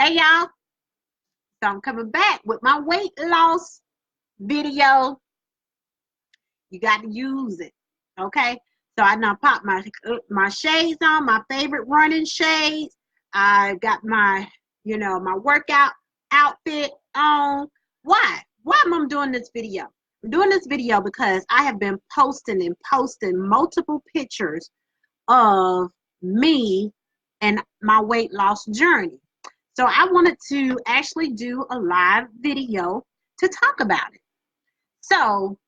Hey y'all, so I'm coming back with my weight loss video. You got to use it, okay? So I now pop my shades on, my favorite running shades. I got my, my workout outfit on. Why am I doing this video? I'm doing this video because I have been posting and posting multiple pictures of me and my weight loss journey. So I wanted to actually do a live video to talk about it. So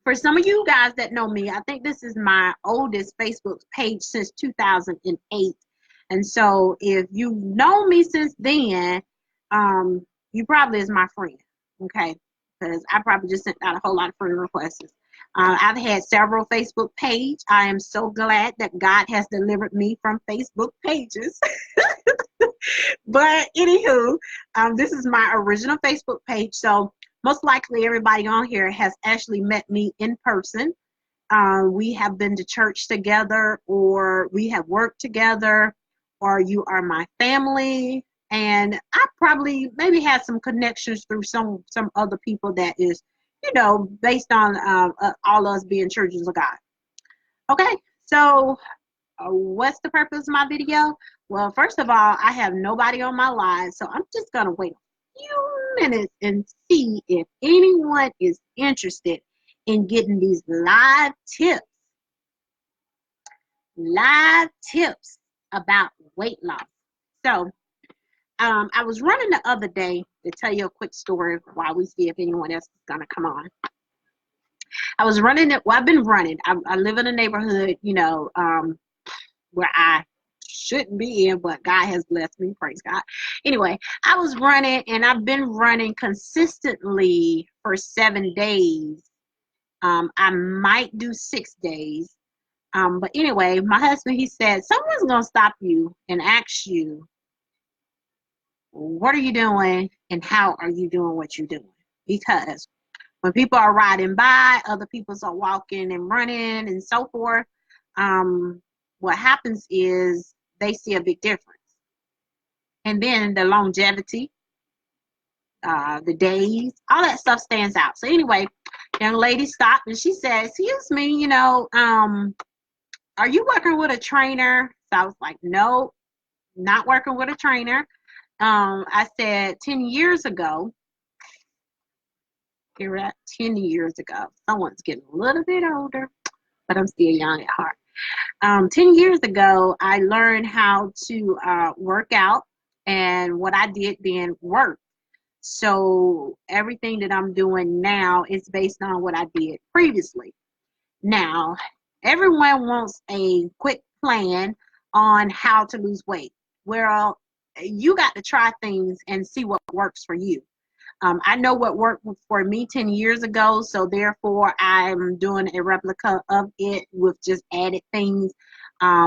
for some of you guys that know me, I think this is my oldest Facebook page since 2008. And so if you know me since then, you probably is my friend, okay? Because I probably just sent out a whole lot of friend requests. I've had several Facebook pages. I am so glad that God has delivered me from Facebook pages. But anywho, this is my original Facebook page. So most likely everybody on here has actually met me in person. We have been to church together, or we have worked together, or you are my family. And I probably maybe had some connections through some other people that is, based on all us being churches of God. Okay, so what's the purpose of my video? Well, first of all, I have nobody on my live, so I'm just going to wait a few minutes and see if anyone is interested in getting these live tips about weight loss. So I was running the other day, to tell you a quick story while we see if anyone else is going to come on. I was running it. Well, I've been running. I live in a neighborhood, where I shouldn't be in, but God has blessed me. Praise God. Anyway, I was running, and I've been running consistently for 7 days. I might do 6 days. But anyway, my husband, he said, someone's going to stop you and ask you, what are you doing and how are you doing what you're doing? Because when people are riding by, other people are walking and running and so forth, what happens is they see a big difference. And then the longevity, the days, all that stuff stands out. So anyway, young lady stopped and she said, excuse me, are you working with a trainer? So I was like, no, not working with a trainer. I said 10 years ago, you're at 10 years ago. Someone's getting a little bit older, but I'm still young at heart. 10 years ago, I learned how to work out, and what I did then worked. So everything that I'm doing now is based on what I did previously. Now, everyone wants a quick plan on how to lose weight. Well, you got to try things and see what works for you. I know what worked for me 10 years ago, so therefore I'm doing a replica of it with just added things.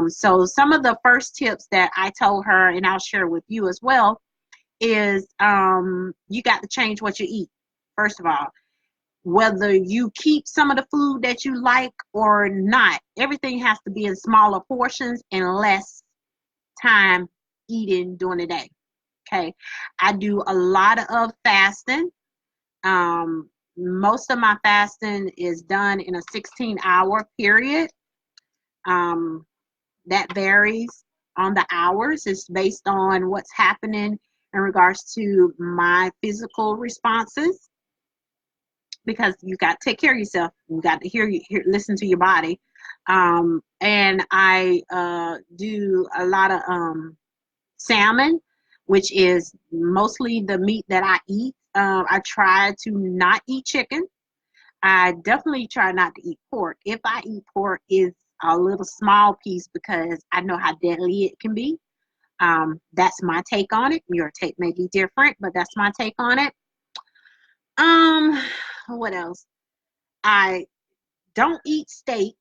So some of the first tips that I told her, and I'll share with you as well, is you got to change what you eat. First of all, whether you keep some of the food that you like or not, everything has to be in smaller portions and less time eating during the day. Okay, I do a lot of fasting. Most of my fasting is done in a 16-hour period. That varies on the hours. It's based on what's happening in regards to my physical responses, because you got to take care of yourself. You got to listen to your body. And I do a lot of salmon, which is mostly the meat that I eat. I try to not eat chicken. I definitely try not to eat pork. If I eat pork, it's a little small piece because I know how deadly it can be. That's my take on it. Your take may be different, but that's my take on it. What else? I don't eat steak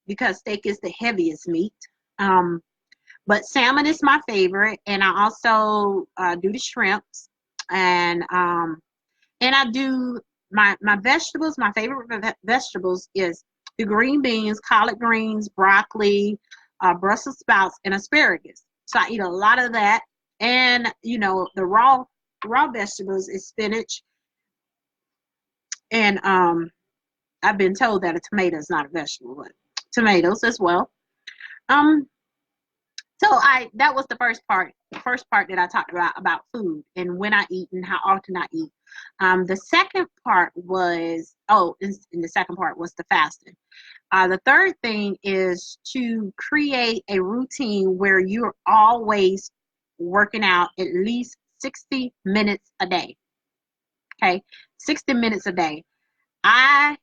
because steak is the heaviest meat. But salmon is my favorite, and I also do the shrimps, and I do my vegetables. My favorite vegetables is the green beans, collard greens, broccoli, Brussels sprouts, and asparagus. So I eat a lot of that. And the raw vegetables is spinach, and I've been told that a tomato is not a vegetable, but tomatoes as well. Um, so that was the first part that I talked about food and when I eat and how often I eat. The second part was and the second part was the fasting. The third thing is to create a routine where you're always working out at least 60 minutes a day. Okay, 60 minutes a day. I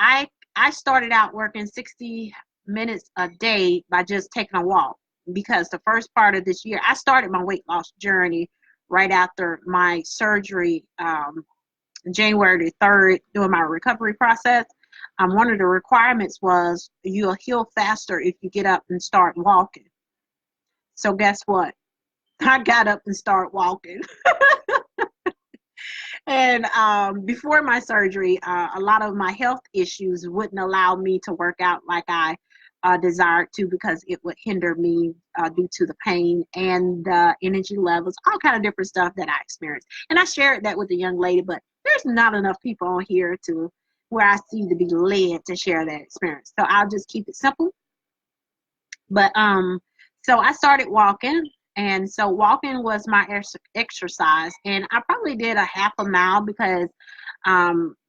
I I started out working 60 minutes a day by just taking a walk, because the first part of this year I started my weight loss journey right after my surgery, January the 3rd, doing my recovery process. One of the requirements was you'll heal faster if you get up and start walking. So guess what? I got up and started walking. And before my surgery, a lot of my health issues wouldn't allow me to work out like I desired to, because it would hinder me due to the pain and the energy levels, all kind of different stuff that I experienced. And I shared that with the young lady, but there's not enough people on here to where I see to be led to share that experience. So I'll just keep it simple. But so I started walking, and so walking was my exercise, and I probably did a half a mile because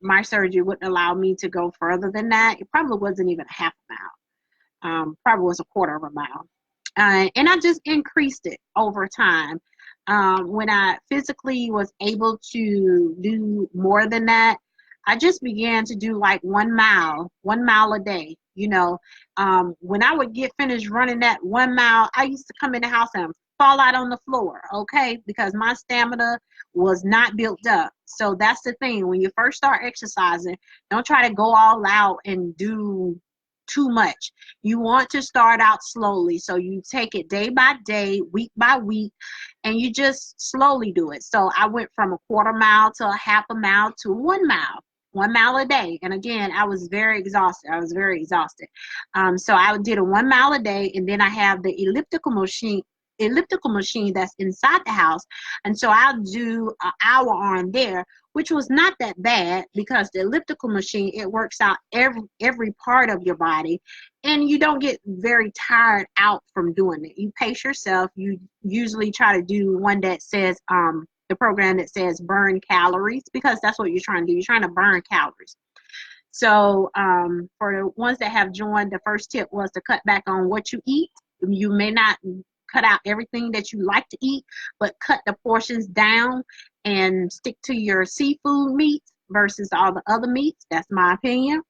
my surgery wouldn't allow me to go further than that. It probably wasn't even a half a mile. Probably was a quarter of a mile. And I just increased it over time. When I physically was able to do more than that, I just began to do like 1 mile a day. When I would get finished running that 1 mile, I used to come in the house and fall out on the floor, okay, because my stamina was not built up. So that's the thing. When you first start exercising, don't try to go all out and do too much. You want to start out slowly. So you take it day by day, week by week, and you just slowly do it. So I went from a quarter mile to a half a mile to 1 mile. 1 mile a day. And again, I was very exhausted. So I did a 1 mile a day, and then I have the elliptical machine that's inside the house. And so I'll do an hour on there, which was not that bad, because the elliptical machine, it works out every part of your body, and you don't get very tired out from doing it. You pace yourself. You usually try to do one that says the program that says burn calories, because that's what you're trying to do. You're trying to burn calories. So for the ones that have joined, the first tip was to cut back on what you eat. You may not cut out everything that you like to eat, but cut the portions down and stick to your seafood meats versus all the other meats. That's my opinion.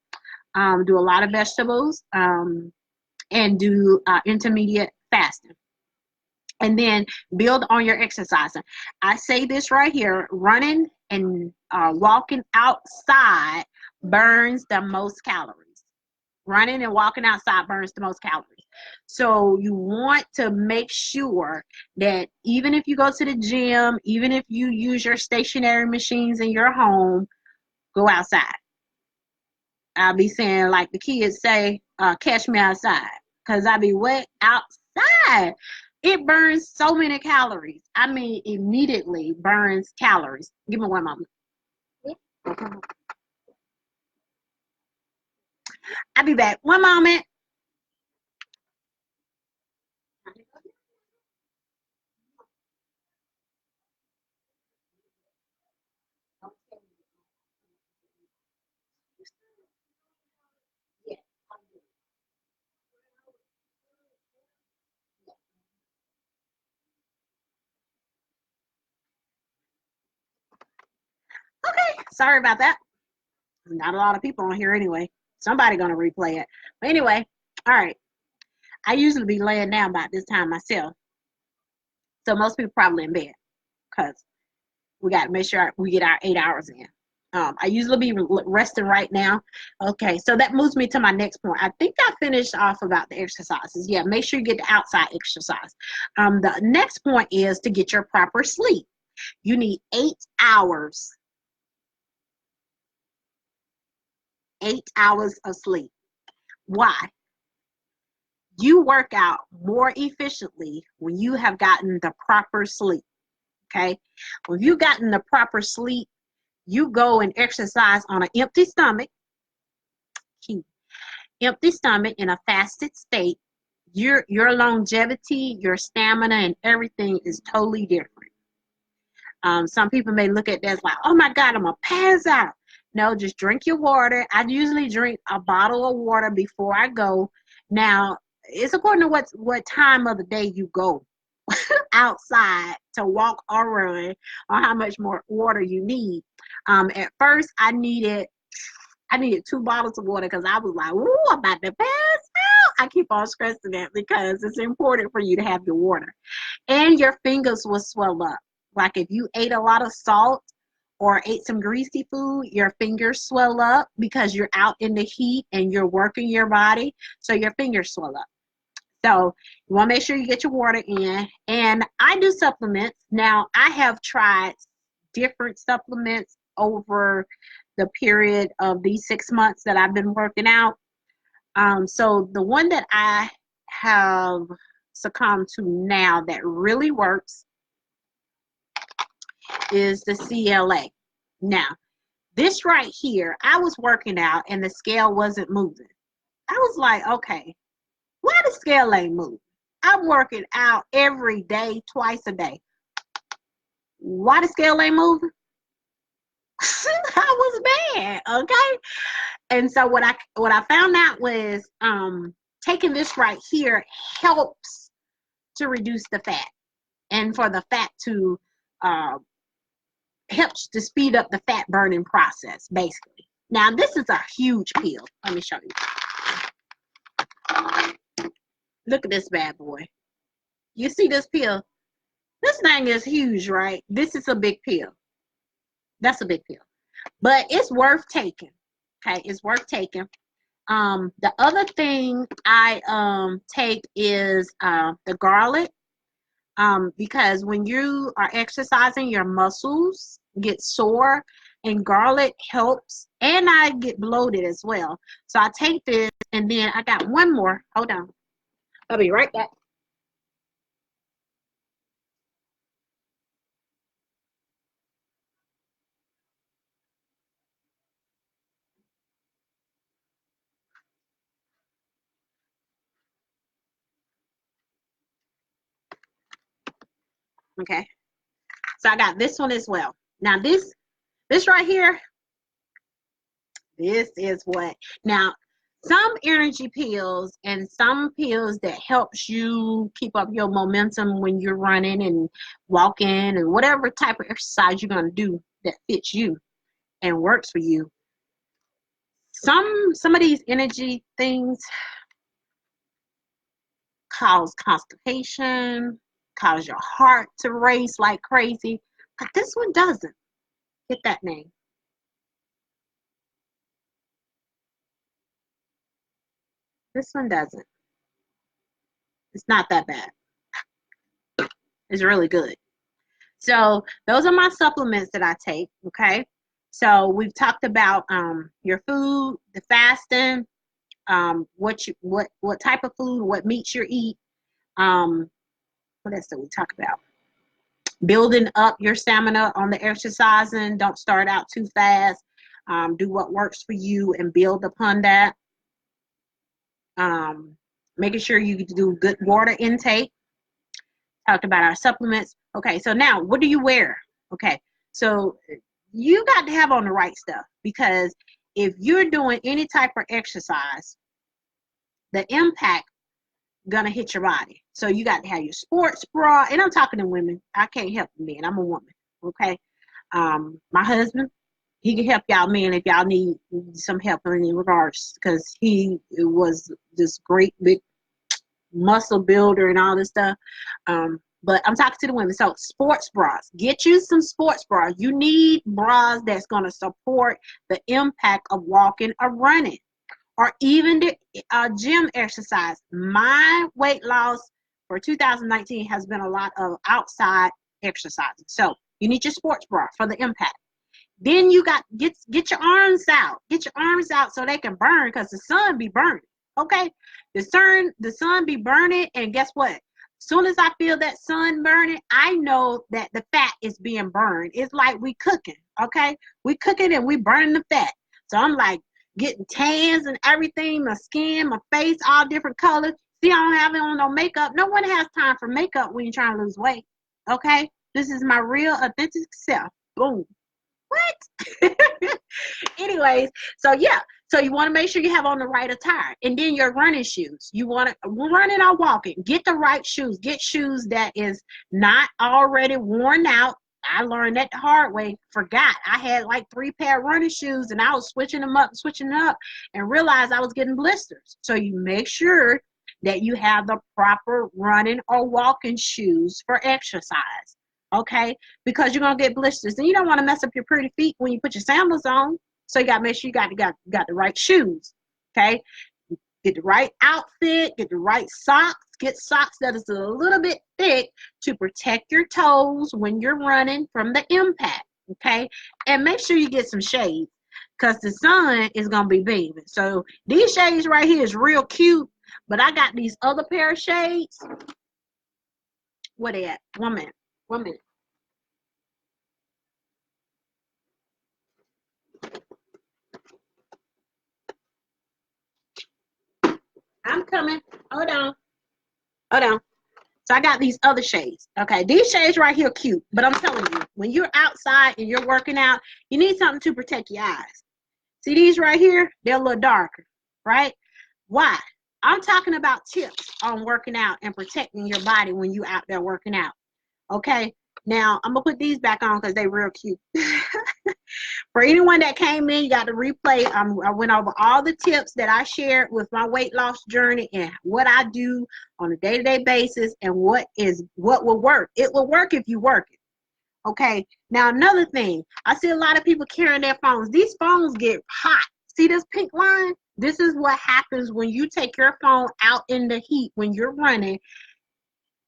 Do a lot of vegetables, and do intermediate fasting. And then build on your exercising. I say this right here: running and walking outside burns the most calories. Running and walking outside burns the most calories. So you want to make sure that even if you go to the gym, even if you use your stationary machines in your home, go outside. I'll be saying, like the kids say, catch me outside, because I be wet outside. It burns so many calories. I mean, immediately burns calories. Give me one moment. I'll be back. One moment. Okay, sorry about that. Not a lot of people on here anyway. Somebody gonna replay it. But anyway, all right. I usually be laying down about this time myself, so most people probably in bed, because we got to make sure we get our 8 hours in. I usually be resting right now. Okay, so that moves me to my next point. I think I finished off about the exercises. Yeah, make sure you get the outside exercise. The next point is to get your proper sleep. You need 8 hours, 8 hours of sleep. Why? You work out more efficiently when you have gotten the proper sleep. Okay. When you've gotten the proper sleep, you go and exercise on an empty stomach, empty stomach in a fasted state. Your longevity, your stamina, and everything is totally different. Some people may look at that as like, oh my God, I'm gonna pass out. No, just drink your water. I usually drink a bottle of water before I go. Now, it's according to what time of the day you go outside to walk or run, or how much more water you need. At first, I needed 2 bottles of water because I was like, ooh, I'm about to pass out. I keep on stressing that because it's important for you to have your water. And your fingers will swell up. Like if you ate a lot of salt or ate some greasy food, your fingers swell up because you're out in the heat and you're working your body. So your fingers swell up. So you want to make sure you get your water in. And I do supplements. Now, I have tried different supplements over the period of these 6 months that I've been working out. So the one that I have succumbed to now that really works is the CLA. Now, this right here, I was working out and the scale wasn't moving. I was like, okay, why the scale ain't moving? I'm working out every day, twice a day. Why the scale ain't moving? I was mad, okay? And so what I found out was taking this right here helps to reduce the fat, and for the fat to helps to speed up the fat burning process, basically. Now this is a huge pill. Let me show you. Look at this bad boy. You see this pill? This thing is huge, right? This is a big pill. That's a big pill. But it's worth taking. Okay, it's worth taking. The other thing I take is the garlic. Because when you are exercising, your muscles get sore, and garlic helps. And I get bloated as well. So I take this, and then I got one more. Hold on. I'll be right back. Okay. So I got this one as well. Now this right here, this is what. Now, some energy pills and some pills that helps you keep up your momentum when you're running and walking and whatever type of exercise you're going to do that fits you and works for you. Some of these energy things cause constipation, cause your heart to race like crazy, but this one doesn't. Get that name. This one doesn't. It's not that bad. It's really good. So those are my supplements that I take. Okay. So we've talked about your food, the fasting, what type of food, what meats you eat. What else did we talk about? Building up your stamina on the exercising. Don't start out too fast. Do what works for you and build upon that. Making sure you do good water intake. Talked about our supplements. Okay, so now what do you wear? Okay, so you got to have on the right stuff, because if you're doing any type of exercise, the impact gonna hit your body. So you got to have your sports bra, and I'm talking to women. I can't help men. I'm a woman. Okay, my husband, he can help y'all men if y'all need some help in regards, because he was this great big muscle builder and all this stuff. But I'm talking to the women. So sports bras, get you some sports bras. You need bras that's going to support the impact of walking or running, or even the gym exercise. My weight loss for 2019 has been a lot of outside exercising. So you need your sports bra for the impact. Then you got get your arms out. Get your arms out so they can burn, because the sun be burning. Okay, the sun be burning, and guess what? Soon as I feel that sun burning, I know that the fat is being burned. It's like we cooking. Okay, we cooking and we burning the fat. So I'm like getting tans and everything, my skin, my face, all different colors. See, I don't have on no makeup. No one has time for makeup when you're trying to lose weight. Okay, this is my real authentic self. Boom. What? Anyways, so yeah, so you want to make sure you have on the right attire, and then your running shoes. You want to running or walking, get the right shoes. Get shoes that is not already worn out. I learned that the hard way. Forgot I had like 3 pair of running shoes, and I was switching them up, and realized I was getting blisters. So you make sure that you have the proper running or walking shoes for exercise. Okay, because you're gonna get blisters, and you don't want to mess up your pretty feet when you put your sandals on. So you got to make sure you got the right shoes. Okay, get the right outfit, get the right socks, get socks that is a little bit thick to protect your toes when you're running from the impact. Okay, and make sure you get some shades because the sun is gonna be beaming. So these shades right here is real cute, but I got these other pair of shades. Where they at? 1 minute. 1 minute. I'm coming. Hold on. Hold on. So I got these other shades. Okay, these shades right here cute, but I'm telling you, when you're outside and you're working out, you need something to protect your eyes. See these right here? They're a little darker, right? Why? I'm talking about tips on working out and protecting your body when you're out there working out. Okay, now I'm gonna put these back on because they're real cute. For anyone that came in, you got to replay. I went over all the tips that I shared with my weight loss journey and what I do on a day-to-day basis and what will work. It will work if you work it. Okay. Now another thing, I see a lot of people carrying their phones. These phones get hot. See this pink line? This is what happens when you take your phone out in the heat when you're running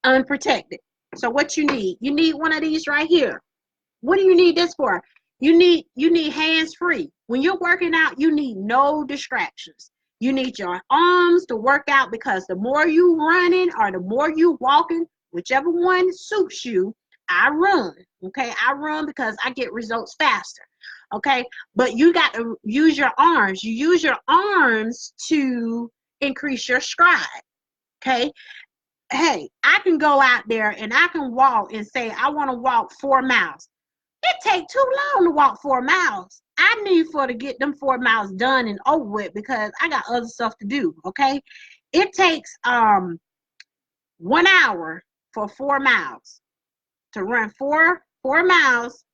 unprotected. So what you need one of these right here. What do you need this for? You need hands free. When you're working out, you need no distractions. You need your arms to work out because the more you running or the more you walking, whichever one suits you, I run. Okay, I run because I get results faster. Okay, but you got to use your arms. You use your arms to increase your stride. Okay, hey, I can go out there and I can walk and say I want to walk 4 miles. It take too long to walk 4 miles. I need for to get them 4 miles done and over with because I got other stuff to do. Okay, it takes 1 hour for 4 miles to run four miles.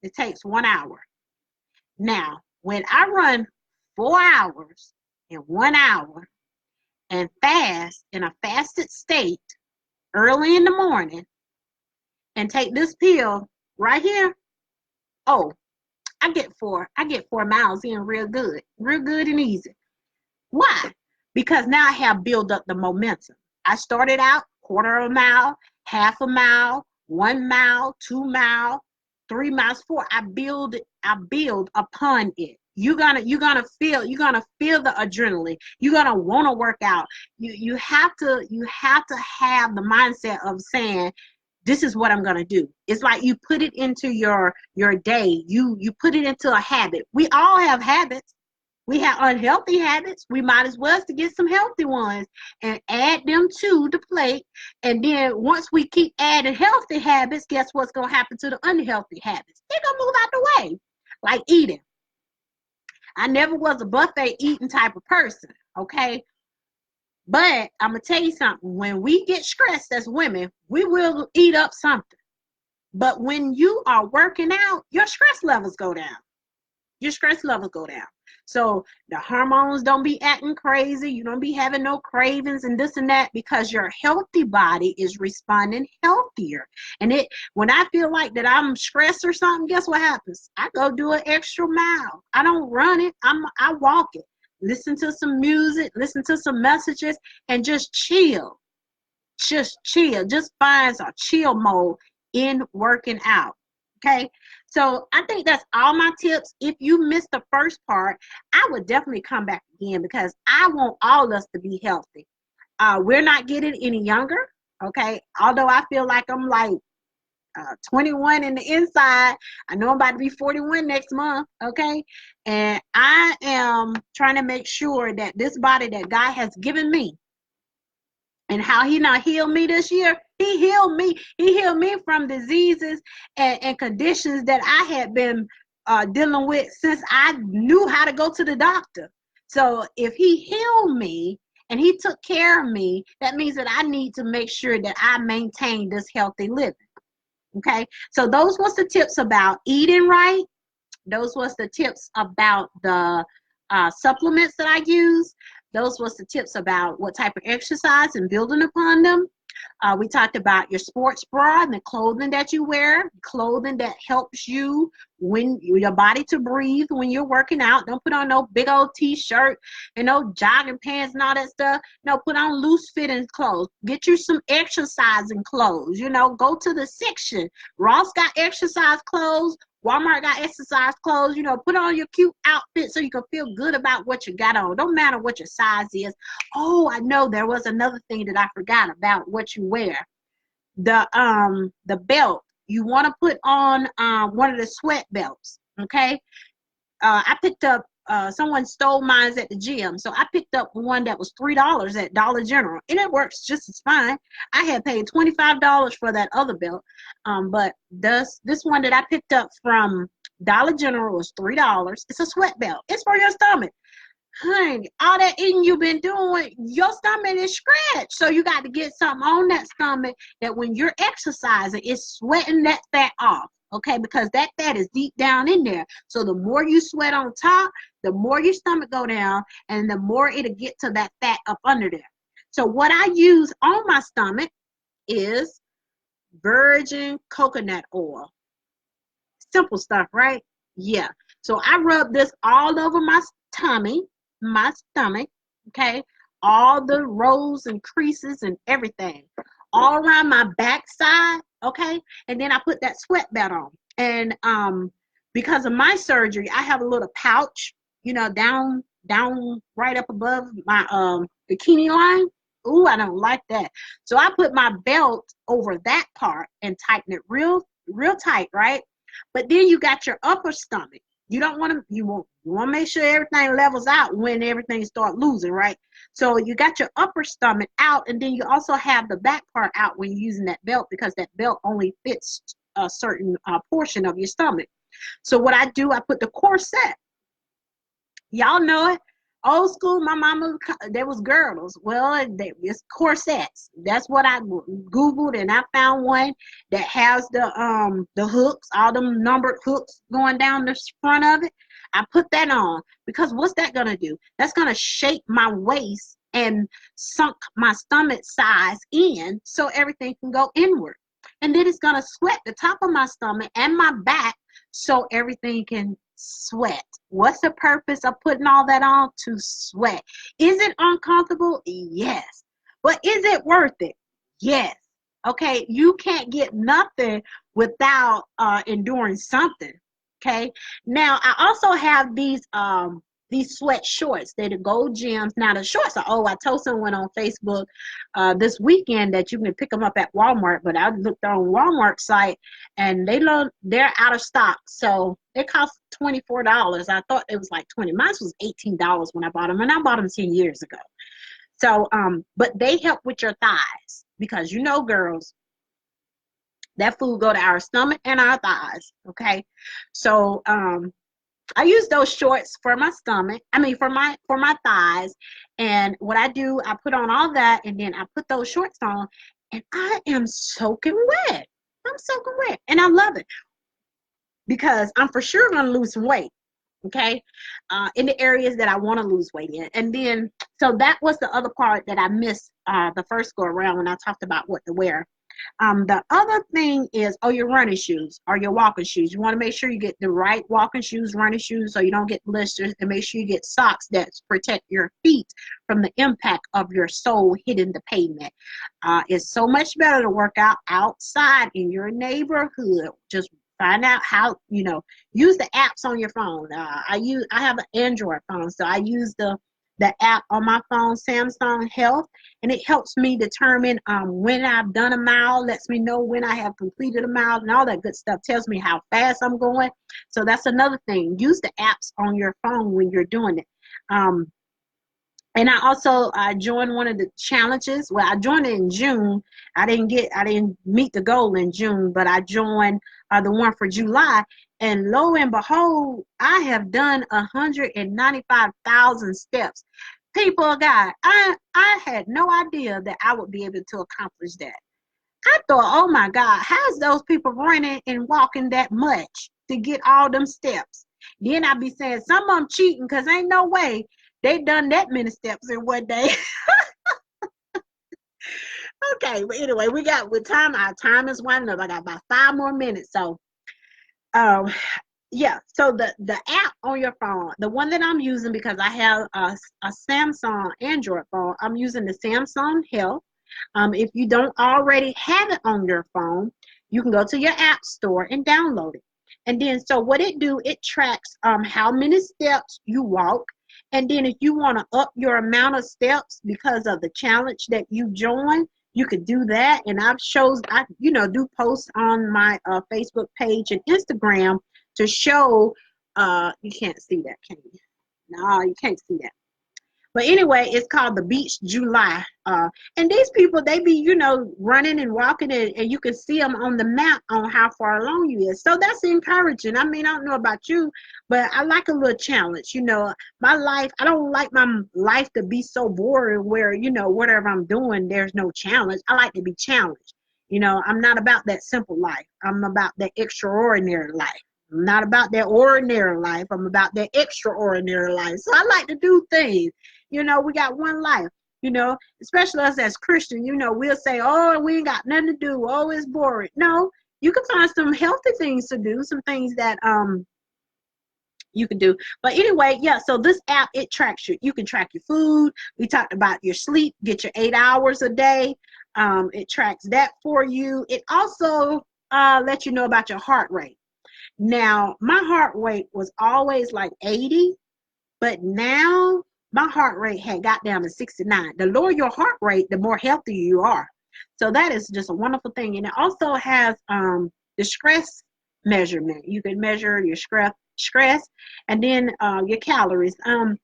It takes 1 hour. Now, when I run 4 hours in 1 hour and fast in a fasted state early in the morning and take this pill right here, oh, I get 4 miles in real good and easy. Why? Because now I have built up the momentum. I started out quarter of a mile, half a mile, 1 mile, 2 mile, 3 miles, four. I build upon it. You're gonna feel the adrenaline. You're gonna want to work out. You have to have the mindset of saying, this is what I'm going to do. It's like you put it into your day. You put it into a habit. We all have habits. We have unhealthy habits. We might as well to get some healthy ones and add them to the plate. And then once we keep adding healthy habits, guess what's going to happen to the unhealthy habits? They're going to move out the way. Like eating. I never was a buffet eating type of person. Okay. But I'm going to tell you something. When we get stressed as women, we will eat up something. But when you are working out, your stress levels go down. Your stress levels go down. So the hormones don't be acting crazy. You don't be having no cravings and this and that because your healthy body is responding healthier. And when I feel like that I'm stressed or something, guess what happens? I go do an extra mile. I don't run it. I walk it. Listen to some music, listen to some messages, and just chill. Just chill. Just find a chill mode in working out. Okay, so I think that's all my tips. If you missed the first part, I would definitely come back again because I want all of us to be healthy. We're not getting any younger. Okay, although I feel like I'm like 21 in the inside. I know I'm about to be 41 next month. Okay, and I am trying to make sure that this body that God has given me, and how he not healed me this year, he healed me. He healed me from diseases and conditions that I had been dealing with since I knew how to go to the doctor. So if he healed me and he took care of me, that means that I need to make sure that I maintain this healthy living. Okay, so those was the tips about eating right. Those was the tips about the supplements that I use. Those was the tips about what type of exercise and building upon them. We talked about your sports bra and the clothing that you wear, clothing that helps you when your body to breathe when you're working out. Don't put on no big old t-shirt and no jogging pants and all that stuff. No, put on loose fitting clothes. Get you some exercising clothes. You know, go to the section. Ross got exercise clothes. Walmart got exercise clothes. You know, put on your cute outfit so you can feel good about what you got on. Don't matter what your size is. Oh, I know there was another thing that I forgot about what you wear. The belt. You want to put on one of the sweat belts. Okay. I picked up someone stole mine at the gym, so I picked up one that was $3 at Dollar General, and it works just as fine. I had paid $25 for that other belt, but this one that I picked up from Dollar General was $3. It's a sweat belt. It's for your stomach. Honey, all that eating you've been doing, your stomach is scratched. So you got to get something on that stomach that when you're exercising, it's sweating that fat off. Okay, because that fat is deep down in there. So the more you sweat on top, the more your stomach go down, and the more it'll get to that fat up under there. So what I use on my stomach is virgin coconut oil. Simple stuff, right? Yeah. So I rub this all over my tummy, my stomach, okay? All the rows and creases and everything. All around my backside, okay? And then I put that sweat belt on. And because of my surgery, I have a little pouch, you know, down right up above my bikini line. Ooh, I don't like that. So I put my belt over that part and tighten it real tight, right? But then you got your upper stomach. You don't want to, you want to make sure everything levels out when everything start losing, right? So you got your upper stomach out, and then you also have the back part out when you're using that belt, because that belt only fits a certain portion of your stomach. So what I do, I put the corset. Y'all know it. Old school, my mama, there was girdles. Well, it's corsets. That's what I Googled, and I found one that has the hooks, all them numbered hooks going down the front of it. I put that on because what's that gonna do? That's gonna shape my waist and sunk my stomach size in so everything can go inward. And then it's gonna sweat the top of my stomach and my back so everything can sweat. What's the purpose of putting all that on? To sweat. Is it uncomfortable? Yes. But is it worth it? Yes. Okay, you can't get nothing without enduring something. Okay. Now I also have these sweat shorts. They're the Gold Gems. Now the shorts are, I told someone on Facebook this weekend that you can pick them up at Walmart, but I looked on Walmart site and they're out of stock. So it cost $24. I thought it was like 20. Mine was $18 when I bought them, and I bought them 10 years ago. So but they help with your thighs, because you know, girls, that food go to our stomach and our thighs. Okay. So I use those shorts for my stomach. I mean, for my thighs. And what I do, I put on all that, and then I put those shorts on, and I am soaking wet. I'm soaking wet, and I love it because I'm for sure going to lose some weight. Okay, in the areas that I want to lose weight in. And then, so that was the other part that I missed the first go around when I talked about what to wear. The other thing is, your running shoes or your walking shoes. You want to make sure you get the right walking shoes, running shoes, so you don't get blisters, and make sure you get socks that protect your feet from the impact of your sole hitting the pavement. It's so much better to work out outside in your neighborhood, just Find out how, use the apps on your phone. I have an Android phone, so I use the app on my phone, Samsung Health, and it helps me determine when I've done a mile, lets me know when I have completed a mile, and all that good stuff. Tells me how fast I'm going. So that's another thing. Use the apps on your phone when you're doing it. Um, and I also joined one of the challenges. Well, I joined it in June. I didn't meet the goal in June, but I joined the one for July. And lo and behold, I have done 195,000 steps. People of God, I had no idea that I would be able to accomplish that. I thought, oh my God, how's those people running and walking that much to get all them steps? Then I be saying some of them cheating because ain't no way they done that many steps in one day. Okay, but anyway, we got with time. Our time is winding up. I got about 5 more minutes. So, um, yeah. So the app on your phone, the one that I'm using because I have a Samsung Android phone, I'm using the Samsung Health. If you don't already have it on your phone, you can go to your app store and download it. And then, so what it do, it tracks how many steps you walk. And then if you want to up your amount of steps because of the challenge that you join, you could do that. And I do posts on my Facebook page and Instagram to show, you can't see that, can you? No, you can't see that. But anyway, it's called the Beach July. And these people, they be, running and walking, and you can see them on the map on how far along you is. So that's encouraging. I mean, I don't know about you, but I like a little challenge. My life, I don't like my life to be so boring where, whatever I'm doing, there's no challenge. I like to be challenged. I'm not about that simple life. I'm about that extraordinary life. I'm not about that ordinary life. I'm about that extraordinary life. So I like to do things. We got one life, especially us as Christians, we'll say, oh, we ain't got nothing to do. Oh, it's boring. No, you can find some healthy things to do, some things that you can do. But anyway, yeah, so this app, it tracks you. You can track your food. We talked about your sleep, get your 8 hours a day. It tracks that for you. It also lets you know about your heart rate. Now, my heart rate was always like 80. But now my heart rate had got down to 69. The lower your heart rate, the more healthy you are. So that is just a wonderful thing. And it also has the stress measurement. You can measure your stress and then your calories. I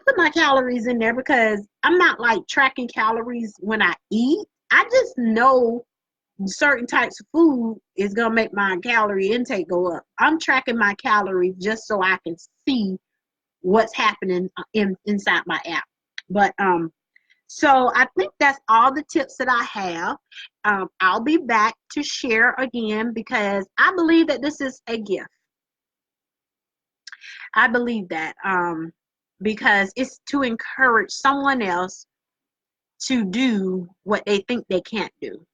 put my calories in there because I'm not like tracking calories when I eat. I just know certain types of food is going to make my calorie intake go up. I'm tracking my calories just so I can see what's happening inside my app. But so I think that's all the tips that I have. I'll be back to share again because I believe that this is a gift. I believe that because it's to encourage someone else to do what they think they can't do.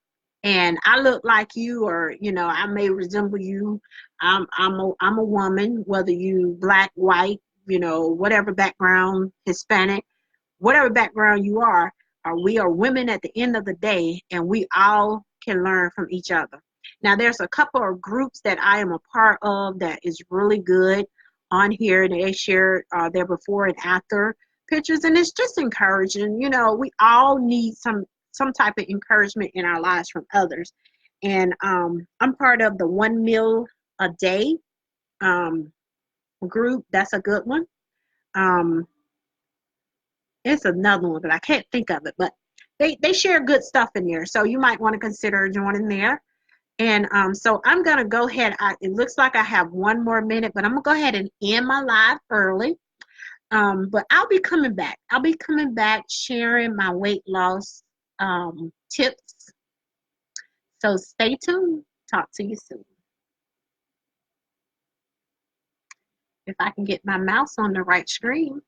And I look like you, or I may resemble you. I'm a woman, whether you black, white, whatever background, Hispanic, whatever background you are, we are women at the end of the day, and we all can learn from each other. Now, there's a couple of groups that I am a part of that is really good on here. They share their before and after pictures, and it's just encouraging. We all need some type of encouragement in our lives from others. And I'm part of the 1 meal a day group. That's a good one. Um, it's another one, but I can't think of it. But they share good stuff in there, so you might want to consider joining there. And so I'm gonna go ahead. It looks like I have 1 more minute, but I'm gonna go ahead and end my live early. But I'll be coming back. I'll be coming back sharing my weight loss tips. So stay tuned. Talk to you soon. If I can get my mouse on the right screen.